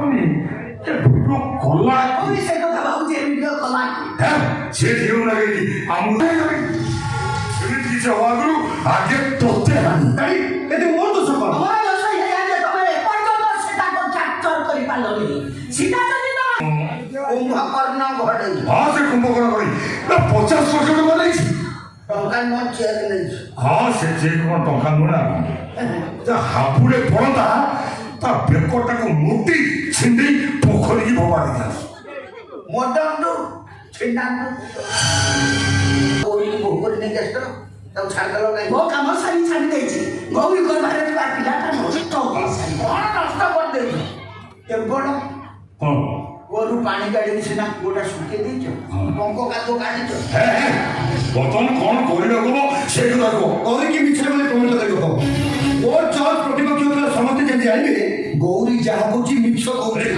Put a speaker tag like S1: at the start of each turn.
S1: ପାରୁନି ଯେ ଭିଡ଼ିଓ କଲା
S2: ମୁଁ ବି ସେ କଥା ଭାବୁଛି ଏ ଭିଡ଼ିଓ କଲା
S1: ସେ ଝିଅ ଲାଗେନି ଆମକୁ ସେମିତି କିଛି ହବା ଆଗରୁ ଆଗେ ତୋତେ ହାନି
S3: ଏତେ ମୋର ଦୋଷ କଣ?
S2: ତମର ଦୋଷ ଏଇଆ ଯେ ତମେ ଏପର୍ଯ୍ୟନ୍ତ ସେଟାକୁ କ୍ୟାପଚର କରିପାରିଲନି ସିଧା ଯଦି କୁମ୍ଭକର୍ଣ୍ଣ ଘଡ଼େଇ
S1: ହଁ ସେ କୁମ୍ଭକର୍ଣ୍ଣ କରି 50 ବର୍ଷ ଟଙ୍କା ନେଇଛି
S2: ଟଙ୍କା ନୁହଁ ଚେକ୍ ନେଇଛି
S1: ହଁ ସେ ଚେକ୍ କ'ଣ ଟଙ୍କା ନୁହେଁ ନା ହାବୁଡ଼େ ପଡ଼ନ୍ତା ତା ବେକଟାକୁ ମୁଟି ଛିଣ୍ଡେଇ ପୋଖରୀକି ଭୋପାଡ଼ି ଦିଅନ୍ତି
S2: ମଦନ୍ତୁ ଛିଣ୍ଡାନ୍ତୁ ପୋଖରୀ ନେଇକି ଆସିଲ ତାକୁ ଛାଡ଼ିଦେଲ କାହିଁ ମୋ କାମ ସାରି ଛାଡ଼ି ଦେଇଛି ଗୌରୀ ଗର୍ଭରେ ଥିବା ପିଲାଟା ନଷ୍ଟ କରିସାରି କ'ଣ ନଷ୍ଟ କରିଦେଇଛ କେବଳ
S1: ହଁ
S2: ଗୋରୁ ପାଣି କାଢ଼ିକି ସିନା ଗୋଟା ଶୁଖେଇ ଦେଇଛ ପଙ୍କ କାଦୁଅ କାଢ଼ିଛ
S1: ବର୍ତ୍ତମାନ କ'ଣ କରିବାକୁ ହବ ସେଇଠୁ ତାକୁ
S3: ଗୌରୀକି ମିଛରେ ବୋଲି ପ୍ରମାଣିତ କରିବାକୁ ହବ। ମୋର ଜଜ୍ ପ୍ରତିପକ୍ଷ ସମସ୍ତେ ଯେମିତି ଜାଣିବେ ଗୌରୀ ଯାହା କହୁଛି ମିଛ କହୁଛି